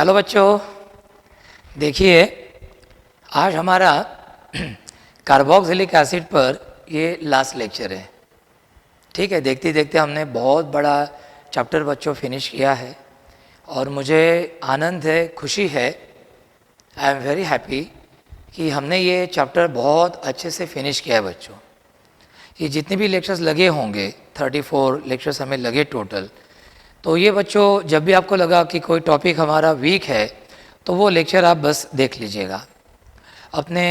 Hello बच्चों, देखिए आज हमारा कार्बोक्सिलिक एसिड पर ये लास्ट लेक्चर है। ठीक है, देखते देखते हमने बहुत बड़ा चैप्टर बच्चों फिनिश किया है और मुझे आनंद है, खुशी है, आई एम वेरी हैप्पी कि हमने ये चैप्टर बहुत अच्छे से फिनिश किया है बच्चों। ये जितने भी लेक्चर्स लगे होंगे 34 लेक्चर्स हमें लगे टोटल। तो ये बच्चों जब भी आपको लगा कि कोई टॉपिक हमारा वीक है तो वो लेक्चर आप बस देख लीजिएगा। अपने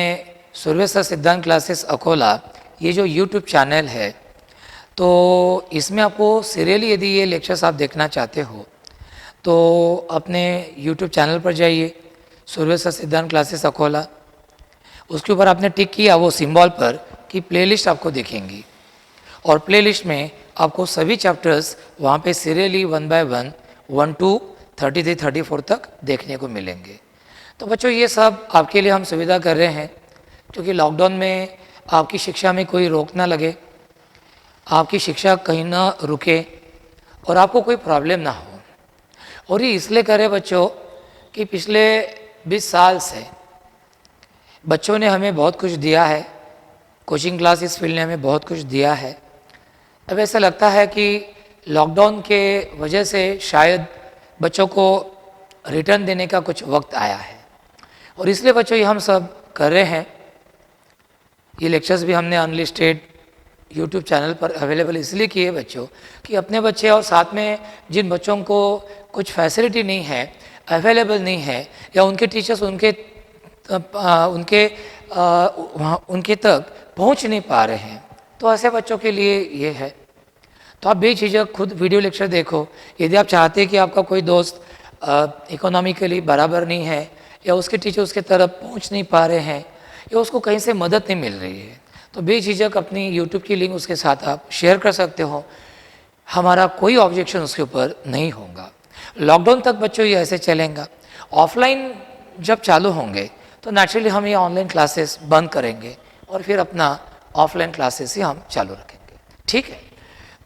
सुरवेश्वर सिद्धांत क्लासेस अकोला ये जो यूट्यूब चैनल है, तो इसमें आपको सीरियली यदि ये लेक्चर्स आप देखना चाहते हो तो अपने यूट्यूब चैनल पर जाइए, सुरवेश्वर सिद्धांत क्लासेस अकोला। उसके ऊपर आपने टिक किया वो सिंबल पर कि प्लेलिस्ट आपको दिखेंगी और प्लेलिस्ट में आपको सभी चैप्टर्स वहाँ पे सीरियली 1 by 1, 1 to 33, 34 तक देखने को मिलेंगे। तो बच्चों ये सब आपके लिए हम सुविधा कर रहे हैं क्योंकि लॉकडाउन में आपकी शिक्षा में कोई रोक ना लगे, आपकी शिक्षा कहीं ना रुके और आपको कोई प्रॉब्लम ना हो। और ये इसलिए करें बच्चों कि पिछले 20 साल से बच्चों ने हमें बहुत कुछ दिया है, कोचिंग क्लास इस फील्ड ने हमें बहुत कुछ दिया है। अब ऐसा लगता है कि लॉकडाउन के वजह से शायद बच्चों को रिटर्न देने का कुछ वक्त आया है और इसलिए बच्चों ये हम सब कर रहे हैं। ये लेक्चर्स भी हमने अनलिस्टेड यूट्यूब चैनल पर अवेलेबल इसलिए किए बच्चों कि अपने बच्चे और साथ में जिन बच्चों को कुछ फैसिलिटी नहीं है, अवेलेबल नहीं है या उनके टीचर्स उनके तक पहुंच नहीं पा रहे हैं, तो ऐसे बच्चों के लिए ये है। तो आप बेझिझक खुद वीडियो लेक्चर देखो। यदि आप चाहते हैं कि आपका कोई दोस्त इकोनॉमिकली बराबर नहीं है या उसके टीचर उसके तरफ पहुंच नहीं पा रहे हैं या उसको कहीं से मदद नहीं मिल रही है, तो बेझिझक अपनी यूट्यूब की लिंक उसके साथ आप शेयर कर सकते हो। हमारा कोई ऑब्जेक्शन उसके ऊपर नहीं होगा। लॉकडाउन तक बच्चों ये ऐसे चलेगा। ऑफलाइन जब चालू होंगे तो नेचुरली हम ये ऑनलाइन क्लासेस बंद करेंगे और फिर अपना ऑफलाइन क्लासेस ही हम चालू रखेंगे। ठीक है,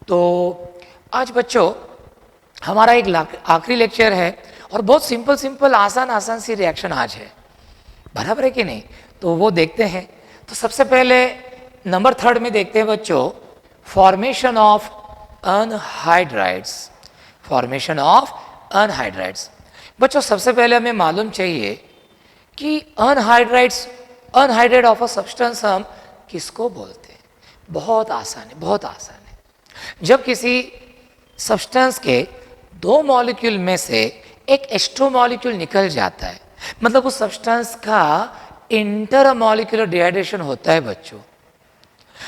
तो आज बच्चों हमारा एक आखिरी लेक्चर है और बहुत सिंपल आसान सी रिएक्शन आज है, बराबर है कि नहीं? तो वो देखते हैं। तो सबसे पहले नंबर 3 में देखते हैं बच्चों, फॉर्मेशन ऑफ अनहाइड्राइड्स। फॉर्मेशन ऑफ अनहाइड्राइड्स बच्चों, सबसे पहले हमें मालूम चाहिए कि अनहाइड्राइड ऑफ अ सब्सटेंस हम किसको बोलते हैं। बहुत आसान है, बहुत आसान है। जब किसी सब्सटेंस के 2 मॉलिक्यूल में से एक एस्ट्रो मॉलिक्यूल निकल जाता है, मतलब उस सब्सटेंस का इंटर मॉलिक्यूलर डिहाइड्रेशन होता है बच्चों,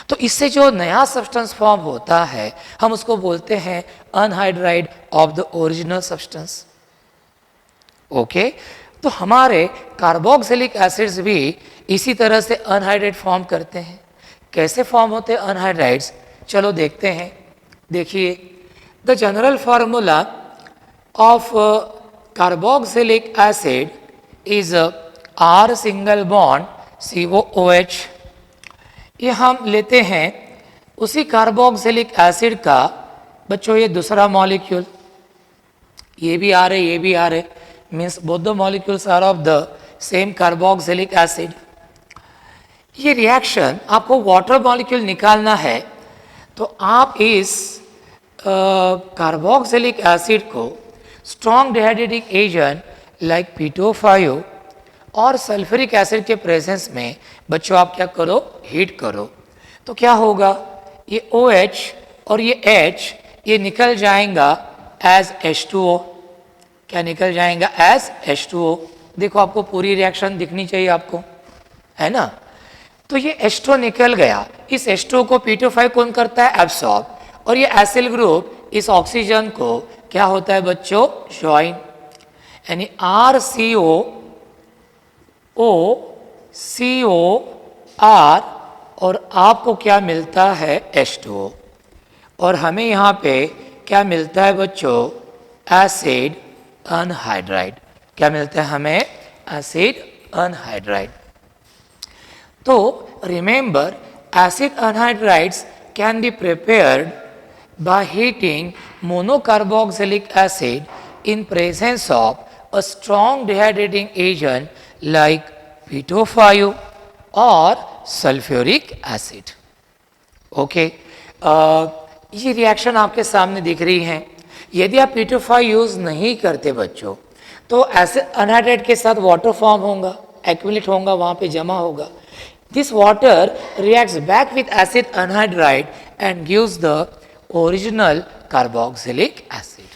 तो इससे जो नया सब्सटेंस फॉर्म होता है हम उसको बोलते हैं anhydride of the original substance. Okay, तो हमारे कार्बोक्सिलिक एसिड्स भी इसी तरह से अनहाइड्राइड फॉर्म करते हैं। कैसे फॉर्म होते हैं अनहाइड्राइड्स, चलो देखते हैं। देखिए, the general formula of carboxylic acid is R single bond COOH। ये हम लेते हैं उसी कार्बोक्सिलिक एसिड का बच्चों ये दूसरा मॉलिक्यूल, ये भी R है, ये भी R है, means both the molecules are of the same carboxylic acid. ये रिएक्शन आपको वाटर मॉलिक्यूल निकालना है, तो आप इस कार्बोक्सिलिक एसिड को strong dehydrating agent like P2O5 और सल्फ्यूरिक एसिड के प्रेजेंस में बच्चों आप क्या करो, हीट करो। तो क्या होगा, ये OH और ये H ये निकल जाएगा एज H2O। क्या निकल जाएगा? As H2O। देखो आपको पूरी रिएक्शन दिखनी चाहिए आपको, है ना? तो ये H2O निकल गया, इस H2O को P2O5 कौन करता है? एब्सॉर्ब, और ये एसिल ग्रुप इस ऑक्सीजन को क्या होता है बच्चों? ज्वाइन, यानी RCOOR और आपको क्या मिलता है? H2O। और हमें यहाँ पे क्या मिलता है बच्चों? Acid anhydride. क्या मिलता है हमें? Acid anhydride. तो remember, acid anhydrides can be prepared by heating monocarboxylic acid in presence of a strong dehydrating agent like P2O5 or sulfuric acid. Okay ये रिएक्शन आपके सामने दिख रही है। यदि आप P2O5 यूज़ नहीं करते बच्चों, तो ऐसे अनहाइड्रेट के साथ वाटर फॉर्म होगा, एक्यूमुलेट होगा, वहाँ पे जमा होगा। This water reacts back with acid anhydride and gives the original carboxylic acid.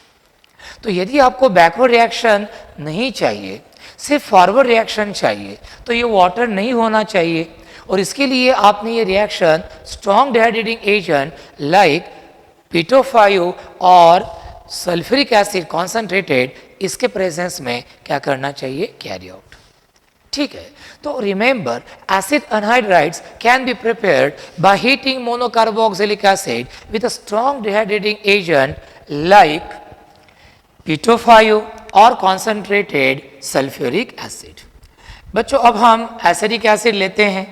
तो यदि आपको बैकवर्ड रिएक्शन नहीं चाहिए, सिर्फ फॉरवर्ड रिएक्शन चाहिए, तो ये वाटर नहीं होना चाहिए। और इसके लिए आपने ये reaction strong dehydrating agent like P2O5 और सल्फ्यूरिक एसिड कॉन्सेंट्रेटेड, इसके प्रेजेंस में क्या करना चाहिए, कैरी आउट। ठीक है, तो remember acid anhydrides can be prepared by heating monocarboxylic acid with a strong dehydrating agent like P2O5 और कॉन्सेंट्रेटेड सल्फ्यूरिक एसिड। बच्चों अब हम एसिडिक एसिड लेते हैं।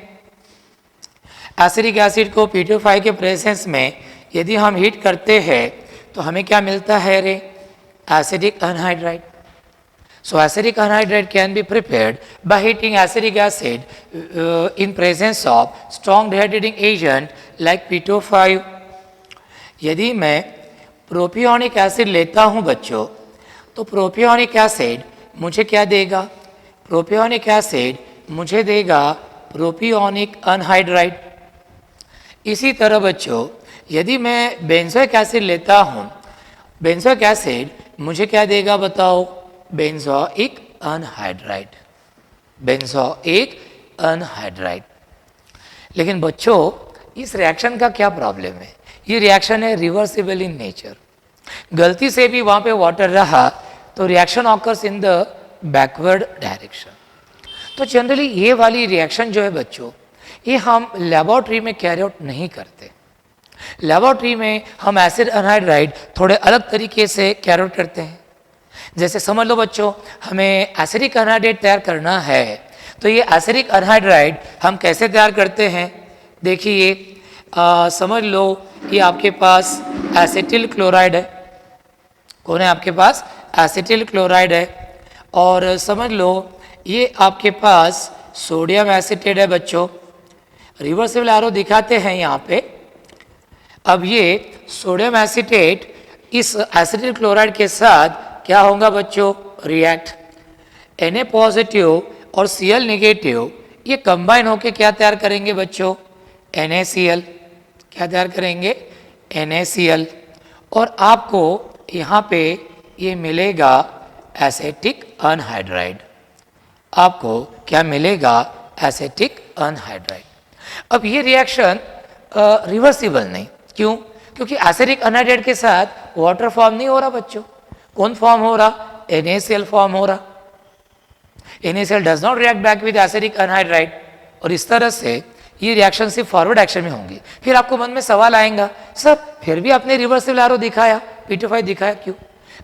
एसिडिक एसिड को P2O5 के प्रेजेंस में यदि हम हीट करते हैं तो हमें क्या मिलता है रे, acidic anhydride. So acidic anhydride can be prepared by heating acidic acid in presence of strong dehydrating agent like P2O5। यदि मैं प्रोपियोनिक एसिड लेता हूं बच्चों, तो प्रोपियोनिक एसिड मुझे क्या देगा, प्रोपियोनिक एसिड मुझे देगा प्रोपियोनिक अनहाइड्राइड। इसी तरह बच्चों यदि मैं बेंजोइक एसिड लेता हूँ, बेंजोइक एसिड मुझे क्या देगा बताओ, बेंजोइक अनहाइड्राइड, बेंजोइक अनहाइड्राइड। लेकिन बच्चों इस रिएक्शन का क्या प्रॉब्लम है, ये रिएक्शन है रिवर्सिबल इन नेचर। गलती से भी वहाँ पे वाटर रहा तो reaction occurs in the backward direction. तो जनरली ये वाली रिएक्शन जो है बच्चों, ये हम लेबोरेटरी में कैरी आउट नहीं करते। लेबोरेटरी में हम एसिड अनहाइड्राइड थोड़े अलग तरीके से कैरी आउट करते हैं। जैसे समझ लो बच्चों, हमें एसिडिक अनहाइड्राइड तैयार करना है, तो ये एसिडिक अनहाइड्राइड हम कैसे तैयार करते हैं, देखिए समझ लो कि आपके पास एसिटिल क्लोराइड है। कौन है आपके पास, एसिटिल क्लोराइड है। और समझ लो ये आपके पास सोडियम एसिटेट है बच्चों। रिवर्सिबल एरो दिखाते हैं यहाँ पे। अब ये सोडियम एसिटेट इस एसिटिल क्लोराइड के साथ क्या होगा बच्चों, रिएक्ट। Na पॉजिटिव और Cl नेगेटिव ये कंबाइन होके क्या तैयार करेंगे बच्चों, NaCl। क्या तैयार करेंगे, NaCl। और आपको यहाँ पे ये मिलेगा एसिटिक अनहाइड्राइड, आपको क्या मिलेगा, एसिटिक अनहाइड्राइड। अब ये रिएक्शन रिवर्सिबल नहीं, क्यों, क्योंकि एसिडिक अनहाइड्राइड के साथ वाटर फॉर्म नहीं हो रहा बच्चों। कौन फॉर्म हो रहा, NaCl फॉर्म हो रहा। NaCl does not react back with acidic anhydride. और इस तरह से ये रिएक्शन सिर्फ फॉरवर्ड एक्शन में होंगी। फिर आपको मन में सवाल आएगा, सर फिर भी आपने रिवर्सिबल एरो दिखाया, P2O5 दिखाया क्यों।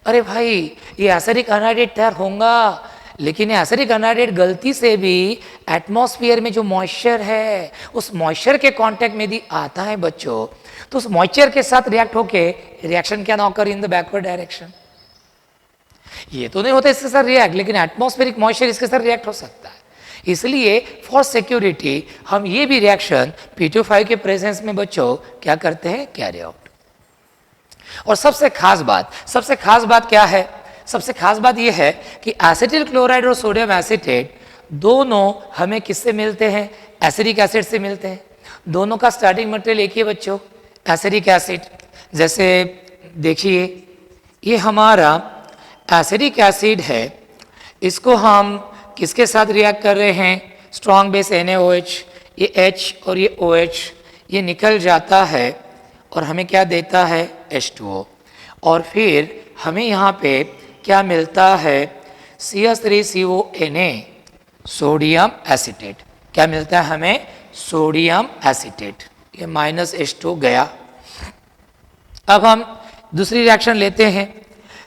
अरे भाई ये एसिडिक अनहाइड्राइड तैयार होगा, लेकिन ये एसिडिक अनहाइड्राइड गलती से भी एटमॉस्फेयर में जो मॉइस्चर है उस मॉइस्चर के कांटेक्ट में यदि आता है बच्चों, तो उस मॉइस्चर के साथ रिएक्ट होके reaction can occur in the backward direction. ये तो नहीं होता इसके साथ रिएक्ट, लेकिन एटमॉस्फेरिक मॉइस्चर इसके साथ रिएक्ट हो सकता है। इसलिए फॉर सिक्योरिटी हम ये भी रिएक्शन P2O5 के प्रेजेंस में बच्चों क्या करते हैं, कैरी आउट। और सबसे खास बात क्या है, सबसे खास बात यह है कि एसिटिल क्लोराइड और सोडियम एसिटेट दोनों हमें किससे मिलते हैं, एसिडिक एसिड से मिलते हैं। दोनों का स्टार्टिंग मटेरियल एक ही बच्चों, एसिडिक एसिड। जैसे देखिए ये हमारा एसिडिक एसिड है, इसको हम किसके साथ रिएक्ट कर रहे हैं, स्ट्रॉन्ग बेस NaOH, ये H और ये OH ये निकल जाता है और हमें क्या देता है, H2O। और फिर हमें यहाँ पे क्या मिलता है, CH3CONa, सोडियम एसिटेट। क्या मिलता है हमें, सोडियम एसिटेट। ये -H2 गया। अब हम दूसरी रिएक्शन लेते हैं,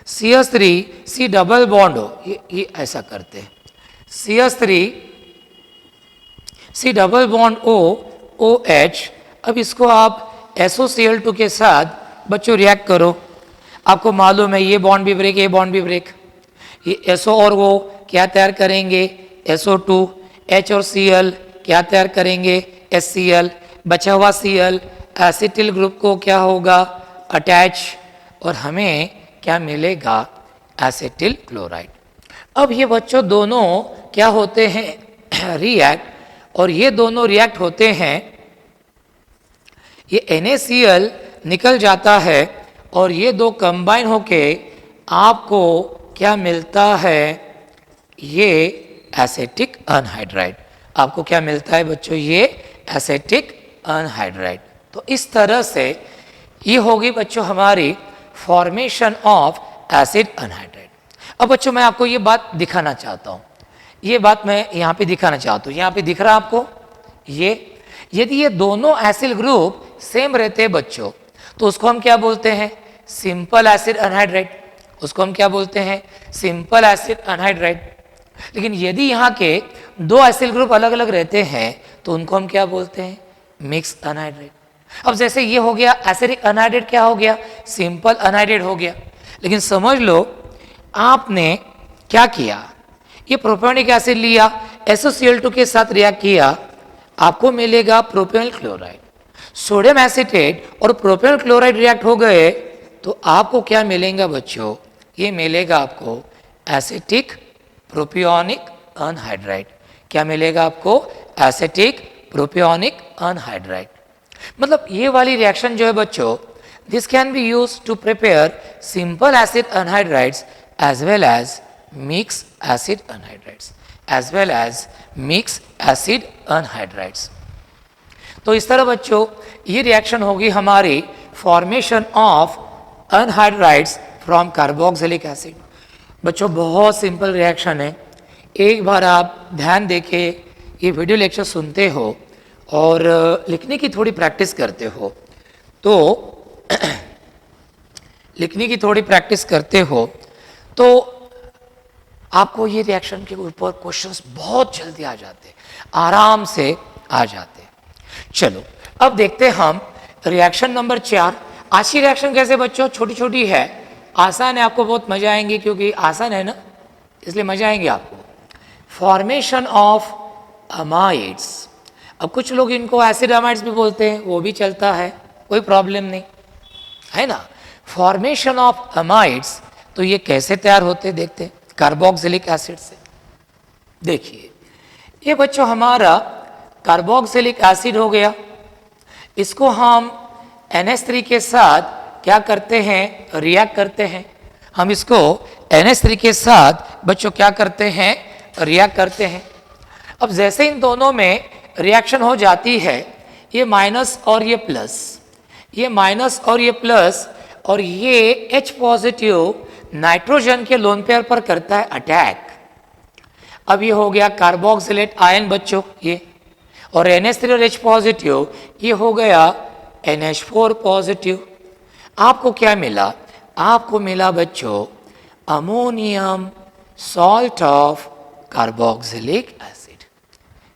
CH3 C डबल बॉन्ड हो, ये ऐसा करते हैं, CH3 C double bond O OH। अब इसको आप SOCl2 के साथ बच्चों रिएक्ट करो। आपको मालूम है ये बॉन्ड भी ब्रेक, ये बॉन्ड भी ब्रेक। ये SO और वो क्या तैयार करेंगे, SO2, H और Cl क्या तैयार करेंगे, HCl, बचा हुआ Cl एसिटिल ग्रुप को क्या होगा, अटैच, और हमें क्या मिलेगा, एसिटिल क्लोराइड। अब ये बच्चों दोनों क्या होते हैं, रिएक्ट, और ये दोनों रिएक्ट होते हैं, ये NaCl निकल जाता है और ये दो कंबाइन होके आपको क्या मिलता है, ये एसिटिक अनहाइड्राइड। आपको क्या मिलता है बच्चों, ये एसिटिक अनहाइड्राइड। तो इस तरह से ये होगी बच्चों हमारी फॉर्मेशन ऑफ एसिड अनहाइड्राइड। अब बच्चों मैं आपको ये बात दिखाना चाहता हूँ, ये बात मैं यहाँ पे दिखाना चाहता हूँ। यहाँ पे दिख रहा है आपको, ये यदि ये दोनों एसिड ग्रुप सेम रहते हैं बच्चों, तो उसको हम क्या बोलते हैं, सिंपल एसिड अनहाइड्राइड। उसको हम क्या बोलते हैं, सिंपल एसिड अनहाइड्राइड। लेकिन यदि यहाँ के दो एसिड ग्रुप अलग अलग रहते हैं तो उनको हम क्या बोलते हैं, मिक्स अनहाइड्राइड। अब जैसे ये हो गया एसिडिक अनहाइड्राइड, क्या हो गया, सिंपल अनहाइड्राइड हो गया। लेकिन समझ लो आपने क्या किया, ये प्रोपियोनिक एसिड लिया, SOCl2 के साथ रिएक्ट किया, आपको मिलेगा प्रोपियोनिल क्लोराइड। सोडियम एसिटेट और प्रोपियोनिल क्लोराइड रिएक्ट हो गए तो आपको क्या मिलेगा बच्चों, ये मिलेगा आपको एसिटिक प्रोपियोनिक अनहाइड्राइड। क्या मिलेगा आपको, एसिटिक प्रोपियोनिक अनहाइड्राइड। मतलब ये वाली रिएक्शन जो है बच्चों, this can be use to prepare simple acid anhydrides as well as mix acid anhydrides, as well as mix acid anhydrides. तो इस तरह बच्चों ये रिएक्शन होगी हमारी formation of anhydrides from carboxylic acid. बच्चों बहुत सिंपल रिएक्शन है, एक बार आप ध्यान देके ये वीडियो लेक्चर सुनते हो और लिखने की थोड़ी प्रैक्टिस करते हो तो लिखने की थोड़ी प्रैक्टिस करते हो तो आपको ये रिएक्शन के ऊपर क्वेश्चंस बहुत जल्दी आ जाते हैं, आराम से आ जाते हैं। चलो अब देखते हैं हम रिएक्शन नंबर 4। आज की रिएक्शन कैसे बच्चों, छोटी छोटी है, आसान है, आपको बहुत मजा आएंगे क्योंकि आसान है ना, इसलिए मजा आएंगे आपको। फॉर्मेशन ऑफ अमाइड्स, अब कुछ लोग इनको एसिड अमाइड्स भी बोलते हैं, वो भी चलता है, कोई प्रॉब्लम नहीं है ना। फॉर्मेशन ऑफ अमाइड्स, तो ये कैसे तैयार होते हैं देखते हैं, कार्बोक्सिलिक एसिड से। देखिए ये बच्चों हमारा कार्बोक्सिलिक एसिड हो गया, इसको हम NH3 के साथ क्या करते हैं, रिएक्ट करते हैं। हम इसको NH3 के साथ बच्चों क्या करते हैं, रिएक्ट करते हैं। अब जैसे इन दोनों में रिएक्शन हो जाती है, ये माइनस और ये प्लस, ये माइनस और ये प्लस, और ये H पॉजिटिव नाइट्रोजन के लोन पेयर पर करता है अटैक। अब ये हो गया कार्बोक्सिलेट आयन बच्चों ये, और NH3 और H पॉजिटिव ये हो गया NH4 पॉजिटिव। आपको क्या मिला, आपको मिला बच्चों ammonium salt of carboxylic acid.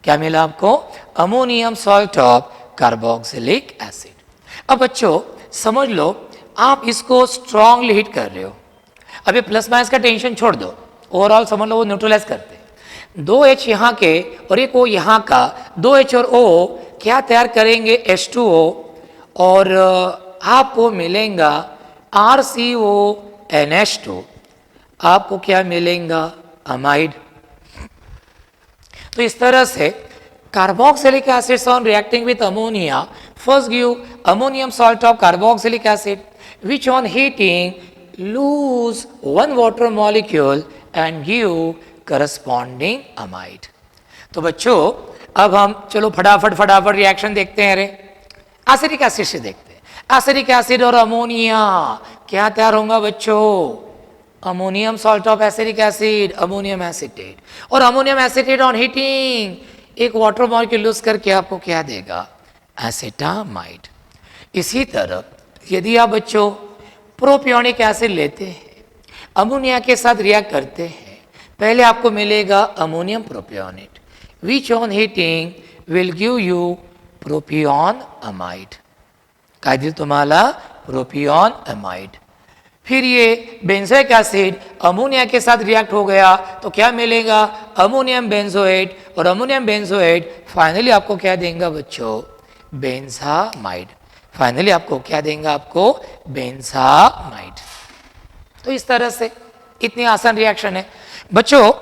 क्या मिला आपको, ammonium salt of carboxylic acid. अब बच्चों समझ लो आप इसको स्ट्रांगली हिट कर रहे हो, अभी प्लस माइनस का टेंशन छोड़ दो, ओवरऑल समझ लो वो न्यूट्रलाइज करते हैं। 2H यहाँ के और एक O यहाँ का, 2H और O क्या तैयार करेंगे, H2O, और आपको मिलेगा RCONH2, आपको क्या मिलेगा, अमाइड। तो इस तरह से carboxylic acid on reacting with ammonia first give ammonium salt of carboxylic acid which on heating lose one water molecule and give corresponding amide। तो बच्चों अब हम चलो फटाफट रिएक्शन देखते हैं। अरे एसिडिक एसिड से देखते हैं, एसिडिक एसिड और अमोनिया क्या तैयार होगा बच्चों, ammonium salt of acidic acid, ammonium acetate, और अमोनियम एसिटेट ऑन हीटिंग एक वाटर मॉलिक्यूल लूज करके आपको क्या देगा, एसिटामाइड। इसी तरह यदि आप बच्चों प्रोपियोनिक एसिड लेते हैं, अमोनिया के साथ रिएक्ट करते हैं, पहले आपको मिलेगा ammonium propionate which on heating will give you propion amide. काय दिल तुम्हाला, प्रोपियोन अमाइड। फिर ये बेंजोइक एसिड अमोनिया के साथ रिएक्ट हो गया तो क्या मिलेगा, अमोनियम बेंजोएट, और अमोनियम बेंजोएट फाइनली आपको क्या देंगे बच्चों, बेंजामाइड। फाइनली आपको क्या देंगे, आपको बेंजामाइड। तो इस तरह से इतनी आसान रिएक्शन है बच्चों।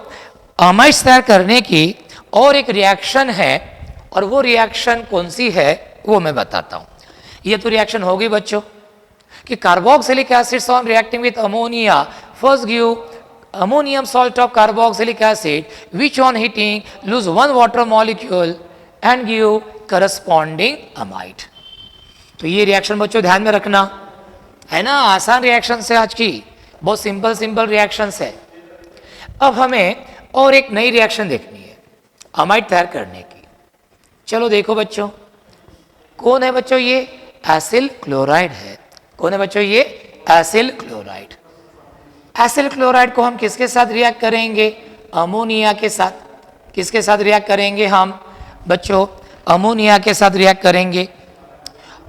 अमाइड्स तैयार करने की और एक रिएक्शन है, और वो रिएक्शन कौन सी है वो मैं बताता हूं। ये तो रिएक्शन होगी बच्चों कि carboxylic acids on reacting with ammonia first give ammonium salt of carboxylic acid which on heating lose one water molecule and give corresponding amide। तो ये रिएक्शन बच्चों ध्यान में रखना है ना, आसान रिएक्शन है आज की, बहुत सिंपल रिएक्शन है। अब हमें और एक नई रिएक्शन देखनी है अमाइड तैयार करने की। चलो देखो बच्चों, कौन है बच्चों, ये एसिल क्लोराइड है। कौन है बच्चों, ये एसिल क्लोराइड। एसिल क्लोराइड को हम किसके साथ रिएक्ट करेंगे, अमोनिया के साथ। किसके साथ रिएक्ट करेंगे हम बच्चों, अमोनिया के साथ रिएक्ट करेंगे।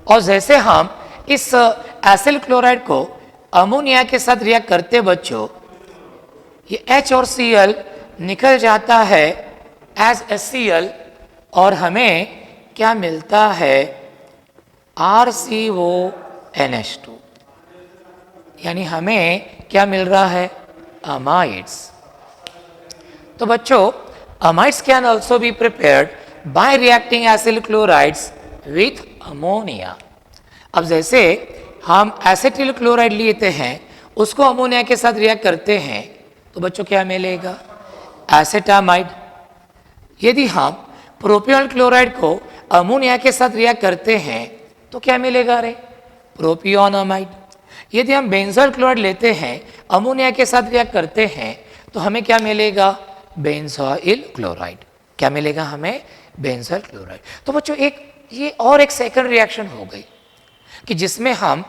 और जैसे हम इस एसिल क्लोराइड को अमोनिया के साथ रिएक्ट करते बच्चों, ये H और Cl निकल जाता है एज HCl, और हमें क्या मिलता है, RCONH2, यानी हमें क्या मिल रहा है, अमाइड्स। तो बच्चों amides can also be prepared bye reacting acyl chlorides with ammonia. अब जैसे हम एसिटिल क्लोराइड लेते हैं, उसको अमोनिया के साथ रिएक्ट करते हैं, तो बच्चों क्या मिलेगा, एसेटामाइड। यदि हम प्रोपियोन क्लोराइड को अमोनिया के साथ रिएक्ट करते हैं तो क्या मिलेगा रे, प्रोपियोनामाइड। यदि हम बेंजोइल क्लोराइड लेते हैं, अमोनिया के साथ रिएक्ट करते हैं, तो हमें क्या मिलेगा, बेंजोइल क्लोराइड। क्या मिलेगा हमें, बेंजोइल क्लोराइड। तो बच्चों ये और एक सेकंड रिएक्शन हो गई कि जिसमें हम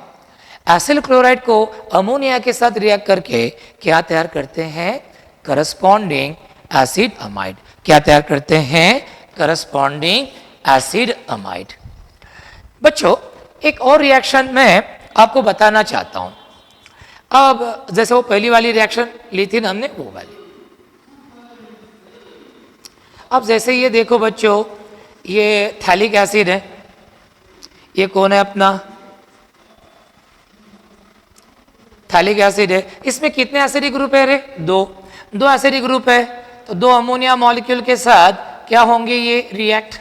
एसिल क्लोराइड को अमोनिया के साथ रिएक्ट करके क्या तैयार करते हैं, करस्पॉन्डिंग एसिड अमाइड। क्या तैयार करते हैं, करस्पॉन्डिंग एसिड अमाइड। बच्चों एक और रिएक्शन मैं आपको बताना चाहता हूं। अब जैसे वो पहली वाली रिएक्शन ली थी ना हमने, वो वाली। अब जैसे ये देखो बच्चों, ये थैलिक एसिड है, ये कौन है अपना, थैलिक एसिड है। इसमें कितने एसिडिक ग्रुप है रे, दो एसिडिक ग्रुप है। तो दो अमोनिया मॉलिक्यूल के साथ क्या होंगे, ये रिएक्ट,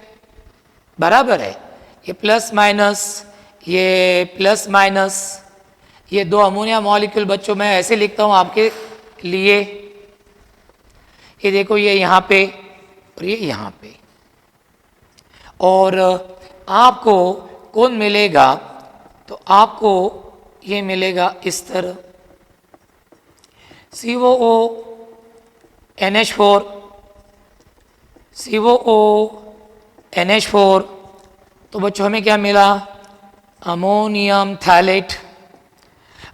बराबर है। ये प्लस माइनस, ये प्लस माइनस, ये दो अमोनिया मॉलिक्यूल बच्चों मैं ऐसे लिखता हूं आपके लिए। ये देखो, ये यहाँ पे और ये यहाँ पे, और आपको कौन मिलेगा, तो आपको ये मिलेगा इस तरह, COONH4, COONH4। तो बच्चों हमें क्या मिला, अमोनियम थैलेट।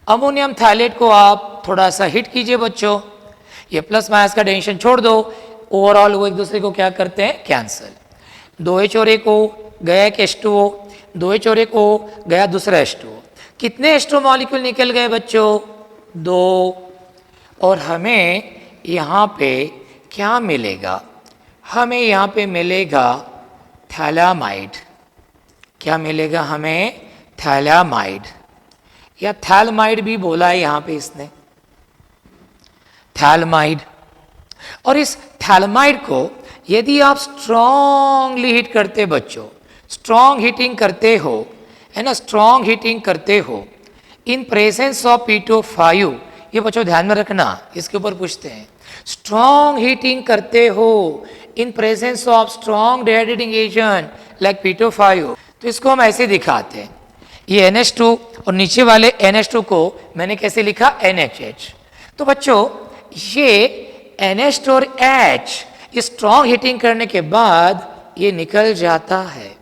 अमोनियम थैलेट को आप थोड़ा सा हिट कीजिए बच्चों, ये प्लस माइनस का टेंशन छोड़ दो, ओवरऑल वो एक दूसरे को क्या करते हैं, कैंसिल। 2H और एक O गया एक H2O, 2H और एक O गया दूसरा H2O। कितने H2O मॉलिक्यूल निकल गए बच्चों, 2। और हमें यहाँ पे क्या मिलेगा, हमें यहाँ पे मिलेगा थैलामाइड। क्या मिलेगा हमें, थैलामाइड, या थैलमाइड भी बोला है यहाँ पे इसने, थैलमाइड। और इस थैलमाइड को यदि आप स्ट्रॉन्गली हीट करते बच्चों, स्ट्रॉन्ग हीटिंग करते हो, है ना, स्ट्रॉन्ग हीटिंग करते हो इन प्रेजेंस ऑफ P2O5, ये बच्चों ध्यान में रखना, इसके ऊपर पूछते हैं, स्ट्रॉन्ग हीटिंग करते हो in presence of strong dehydrating agent like P2O5, तो इसको हम ऐसे दिखाते हैं, ये NH2 और नीचे वाले NH2 को मैंने कैसे लिखा, NHH। तो बच्चों ये NH2 और H स्ट्रॉन्ग हीटिंग करने के बाद ये निकल जाता है,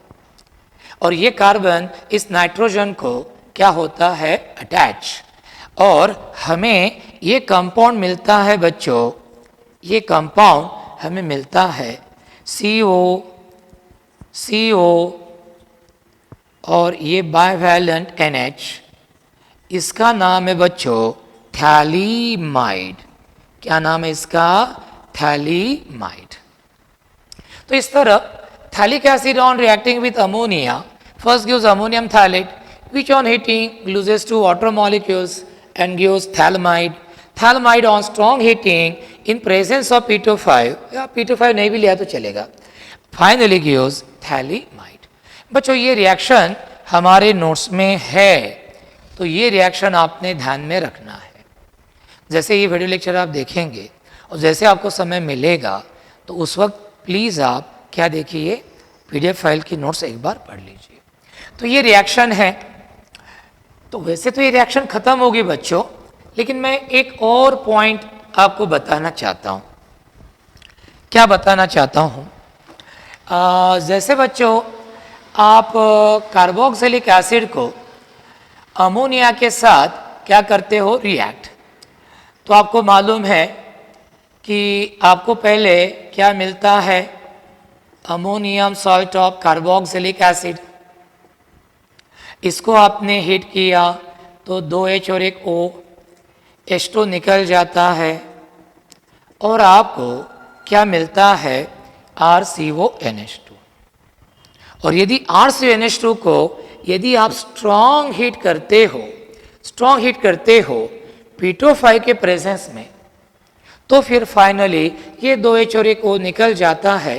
और ये कार्बन इस नाइट्रोजन को क्या होता है, अटैच, और हमें ये कंपाउंड मिलता है बच्चों, ये कंपाउंड हमें मिलता है CO और ये बाइवैलेंट NH, इसका नाम है बच्चों थैलीमाइड। क्या नाम है इसका? थैलीमाइड। तो इस तरह phthalic acid on reacting with ammonia first gives ammonium phthalate which on heating loses two water molecules and gives thaliamide. Thaliamide on strong heating in presence of P2O5 या P2O5 नहीं भी लिया तो चलेगा, finally gives thaliamide. बच्चों ये reaction हमारे notes में है, तो ये रिएक्शन आपने ध्यान में रखना है। जैसे ये वीडियो लेक्चर आप देखेंगे और जैसे आपको समय मिलेगा तो उस वक्त प्लीज़ आप क्या देखिए, पीडीएफ फाइल की नोट्स एक बार पढ़ लीजिए। तो ये रिएक्शन है, तो वैसे तो ये रिएक्शन खत्म होगी बच्चों, लेकिन मैं एक और पॉइंट आपको बताना चाहता हूँ। क्या बताना चाहता हूँ? जैसे बच्चों आप कार्बोक्सिलिक एसिड को अमोनिया के साथ क्या करते हो, रिएक्ट, तो आपको मालूम है कि आपको पहले क्या मिलता है, ammonium salt of carboxylic acid. इसको आपने हीट किया तो 2H और एक O, H2 निकल जाता है और आपको क्या मिलता है, RCONH2। और यदि RCONH2 को यदि आप स्ट्रॉन्ग हीट करते हो P2O5 के प्रेजेंस में, तो फिर फाइनली ये 2H और एक O निकल जाता है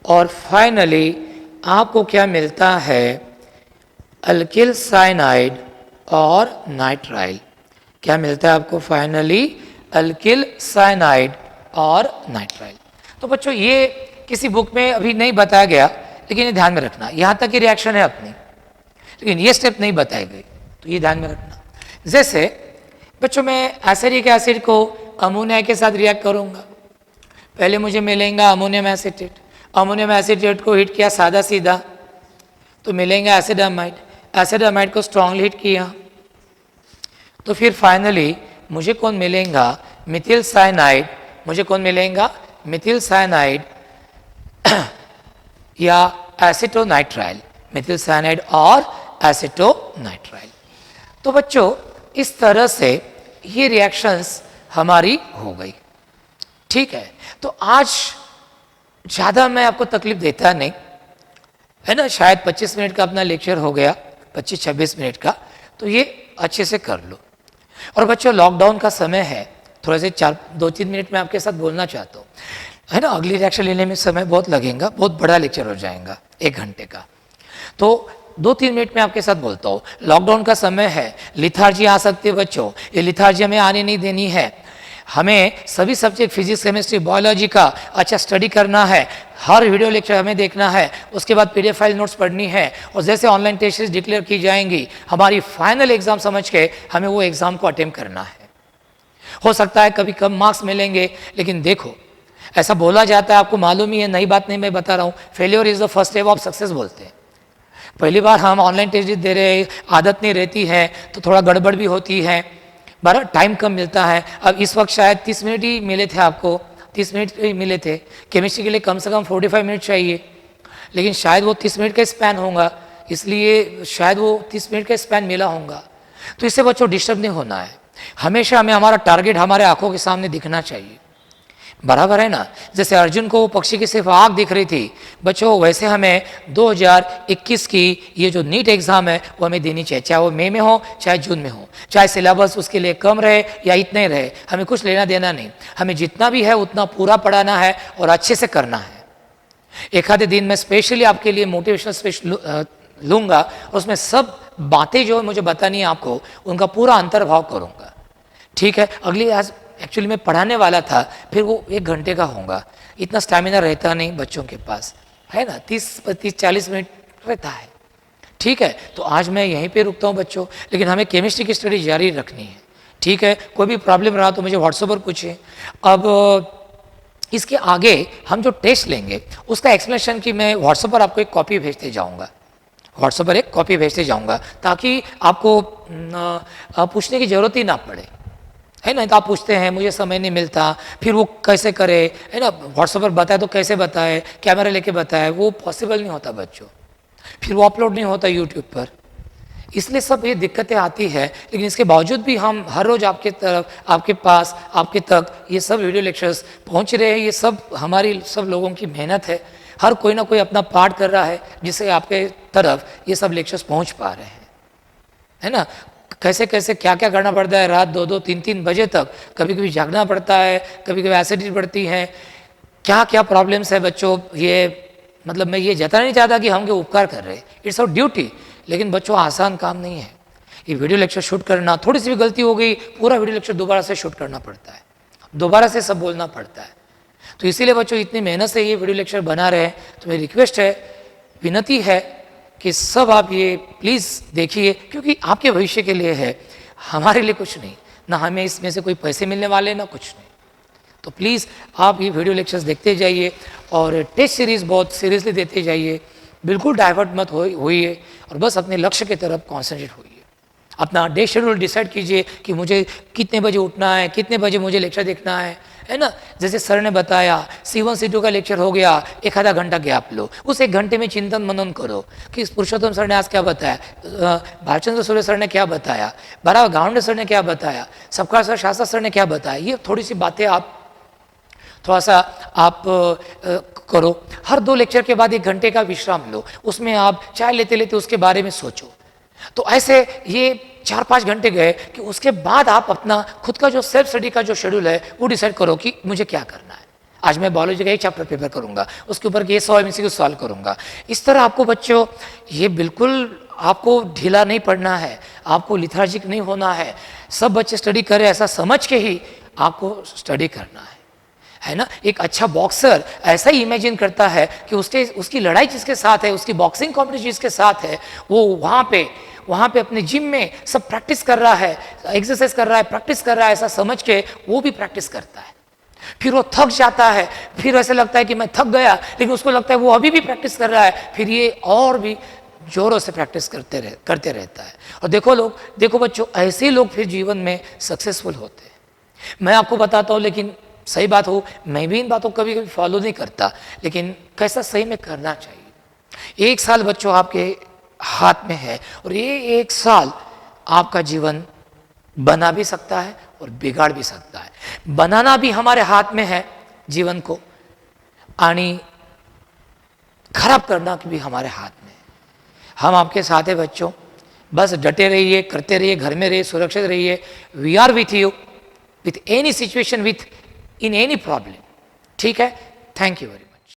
और फाइनली आपको क्या मिलता है, अल्किल साइनाइड और नाइट्राइल। क्या मिलता है आपको फाइनली, अल्किल साइनाइड और नाइट्राइल। तो बच्चों ये किसी बुक में अभी नहीं बताया गया, लेकिन ये ध्यान में रखना, यहाँ तक की रिएक्शन है अपनी, लेकिन ये स्टेप नहीं बताई गई, तो ये ध्यान में रखना। जैसे बच्चों मैं एसिडिक एसिड को अमोनिया के साथ रिएक्ट करूँगा, पहले मुझे मिलेगा अमोनियम एसिटेट, अमोनियम एसिटेट को हीट किया सादा सीधा तो मिलेंगे एसिडामाइड, एसिडामाइड को स्ट्रांगली हीट किया तो फिर फाइनली मुझे कौन मिलेगा, मिथिल साइनाइड। मुझे कौन मिलेगा, मिथिल साइनाइड या एसिटोनाइट्राइल, मिथिल साइनाइड और एसिटोनाइट्राइल। तो बच्चों इस तरह से ये रिएक्शंस हमारी हो गई, ठीक है। तो आज ज़्यादा मैं आपको तकलीफ देता नहीं है ना, शायद 25 मिनट का अपना लेक्चर हो गया, 25-26 मिनट का, तो ये अच्छे से कर लो। और बच्चों लॉकडाउन का समय है, थोड़े से 2-3 मिनट में आपके साथ बोलना चाहता हूँ, है ना। अगली रिएक्शन लेने में समय बहुत लगेगा, बहुत बड़ा लेक्चर हो जाएगा 1 घंटे का, तो 2-3 मिनट में आपके साथ बोलता हूँ। लॉकडाउन का समय है, लिथार्जी आ सकती है बच्चों, ये लिथार्जी हमें आने नहीं देनी है। हमें सभी सब्जेक्ट फिजिक्स, केमिस्ट्री, बायोलॉजी का अच्छा स्टडी करना है, हर वीडियो लेक्चर हमें देखना है, उसके बाद पीडीएफ फाइल नोट्स पढ़नी है, और जैसे ऑनलाइन टेस्ट डिक्लेयर की जाएंगी, हमारी फाइनल एग्जाम समझ के हमें वो एग्जाम को अटेम्प्ट करना है। हो सकता है कभी कम मार्क्स मिलेंगे, लेकिन देखो ऐसा बोला जाता है, आपको मालूम ही है, नई बात नहीं मैं बता रहा हूँ, failure is the first step of success बोलते हैं। पहली बार हम ऑनलाइन टेस्ट दे रहे, आदत नहीं रहती है तो थोड़ा गड़बड़ भी होती है, बड़ा टाइम कम मिलता है। अब इस वक्त शायद 30 मिनट ही मिले थे आपको, 30 मिनट ही मिले थे, केमिस्ट्री के लिए कम से कम 45 मिनट चाहिए, लेकिन शायद वो 30 मिनट का स्पैन होगा, इसलिए शायद वो 30 मिनट का स्पैन मिला होगा। तो इससे बच्चों डिस्टर्ब नहीं होना है, हमेशा हमें हमारा टारगेट हमारे आंखों के सामने दिखना चाहिए, बराबर है ना। जैसे अर्जुन को वो पक्षी की सिर्फ आँख दिख रही थी बच्चों, वैसे हमें 2021 की ये जो नीट एग्ज़ाम है वो हमें देनी चाहिए, चाहे वो मई में हो चाहे जून में हो, चाहे सिलेबस उसके लिए कम रहे या इतने रहे, हमें कुछ लेना देना नहीं, हमें जितना भी है उतना पूरा पढ़ाना है और अच्छे से करना है। एक आधे दिन में स्पेशली आपके लिए मोटिवेशनल स्पीच लूँगा और उसमें सब बातें जो मुझे बतानी है आपको, उनका पूरा अंतर्भाव करूँगा, ठीक है। अगली आज एक्चुअली मैं पढ़ाने वाला था, फिर वो 1 घंटे का होगा, इतना स्टैमिना रहता नहीं बच्चों के पास, है ना, 30-40 मिनट रहता है, ठीक है। तो आज मैं यहीं पे रुकता हूँ बच्चों, लेकिन हमें केमिस्ट्री की स्टडी जारी रखनी है, ठीक है। कोई भी प्रॉब्लम रहा तो मुझे व्हाट्सएप पर पूछें। अब इसके आगे हम जो टेस्ट लेंगे उसका एक्सप्लेनेशन की मैं व्हाट्सएप पर आपको एक कॉपी भेजते जाऊँगा, व्हाट्सएप पर एक कॉपी भेजते जाऊँगा, ताकि आपको पूछने की ज़रूरत ही ना पड़े, है ना। तो आप पूछते हैं मुझे समय नहीं मिलता, फिर वो कैसे करे, है ना, व्हाट्सएप पर बताए तो कैसे बताए, कैमरा लेके बताए, वो पॉसिबल नहीं होता बच्चों, फिर वो अपलोड नहीं होता यूट्यूब पर, इसलिए सब ये दिक्कतें आती है, लेकिन इसके बावजूद भी हम हर रोज़ आपके तरफ, आपके पास, आपके तक ये सब वीडियो लेक्चर्स पहुंच रहे हैं। ये सब हमारी सब लोगों की मेहनत है। हर कोई ना कोई अपना पार्ट कर रहा है जिससे आपके तरफ ये सब लेक्चर्स पहुंच पा रहे हैं, है ना। कैसे कैसे क्या क्या करना पड़ता है, रात 2-2, 3-3 बजे तक, कभी कभी जागना पड़ता है, कभी कभी एसिडिटी बढ़ती है, क्या क्या प्रॉब्लम्स है बच्चों। ये मतलब मैं ये जताना नहीं चाहता कि हम के उपकार कर रहे हैं, इट्स आवर ड्यूटी, लेकिन बच्चों आसान काम नहीं है। ये वीडियो लेक्चर शूट करना, थोड़ी सी भी गलती हो गई पूरा वीडियो लेक्चर दोबारा से शूट करना पड़ता है, दोबारा से सब बोलना पड़ता है। तो इसीलिए बच्चों इतनी मेहनत से ये वीडियो लेक्चर बना रहे हैं। तो मेरी रिक्वेस्ट है, विनती है कि सब आप ये प्लीज़ देखिए, क्योंकि आपके भविष्य के लिए है, हमारे लिए कुछ नहीं, ना हमें इसमें से कोई पैसे मिलने वाले, ना कुछ नहीं। तो प्लीज़ आप ये वीडियो लेक्चर्स देखते जाइए और टेस्ट सीरीज़ बहुत सीरियसली देते जाइए, बिल्कुल डाइवर्ट मत होइए और बस अपने लक्ष्य की तरफ कॉन्सेंट्रेट होइए। अपना डे शेड्यूल डिसाइड कीजिए कि मुझे कितने बजे उठना है, कितने बजे मुझे लेक्चर देखना है ना। जैसे सर ने बताया C1 C2 का लेक्चर हो गया, एक आधा घंटा गैप लो, उस एक घंटे में चिंतन मनन करो कि पुरुषोत्तम सर ने आज क्या बताया, भालचंद्र सूर्य सर ने क्या बताया, बारा गावंडे सर ने क्या बताया, सबका सर शास्त्र सर ने क्या बताया। ये थोड़ी सी बातें आप थोड़ा सा आप करो। हर 2 लेक्चर के बाद 1 घंटे का विश्राम लो, उसमें आप चाय लेते लेते उसके बारे में सोचो। तो ऐसे ये 4-5 घंटे गए कि उसके बाद आप अपना खुद का जो सेल्फ स्टडी का जो शेड्यूल है वो डिसाइड करो कि मुझे क्या करना है। आज मैं बायोलॉजी का एक चैप्टर पेपर करूंगा, उसके ऊपर के 100 MCQ सॉल्व करूंगा। इस तरह आपको बच्चों ये बिल्कुल आपको ढीला नहीं पड़ना है, आपको लिथार्जिक नहीं होना है। सब बच्चे स्टडी करें ऐसा समझ के ही आपको स्टडी करना है ना। एक अच्छा बॉक्सर ऐसा ही इमेजिन करता है कि उसकी लड़ाई जिसके साथ है, उसकी बॉक्सिंग कॉम्पिटिशन जिसके साथ है, वो वहाँ पे अपने जिम में सब प्रैक्टिस कर रहा है, एक्सरसाइज कर रहा है, प्रैक्टिस कर रहा है, ऐसा समझ के वो भी प्रैक्टिस करता है। फिर वो थक जाता है, फिर ऐसा लगता है कि मैं थक गया, लेकिन उसको लगता है वो अभी भी प्रैक्टिस कर रहा है, फिर ये और भी जोरों से प्रैक्टिस करते रहता है। और देखो बच्चों, ऐसे लोग फिर जीवन में सक्सेसफुल होते हैं। मैं आपको बताता हूँ, लेकिन सही बात हो, मैं भी इन बातों को कभी कभी फॉलो नहीं करता, लेकिन कैसा सही में करना चाहिए। 1 साल बच्चों आपके हाथ में है और ये 1 साल आपका जीवन बना भी सकता है और बिगाड़ भी सकता है। बनाना भी हमारे हाथ में है जीवन को, आणि खराब करना भी हमारे हाथ में है। हम आपके साथ है बच्चों, बस डटे रहिए, करते रहिए, घर में रहिए, सुरक्षित रहिए। We are with you with any situation, with in any problem. ठीक है, थैंक यू वेरी मच।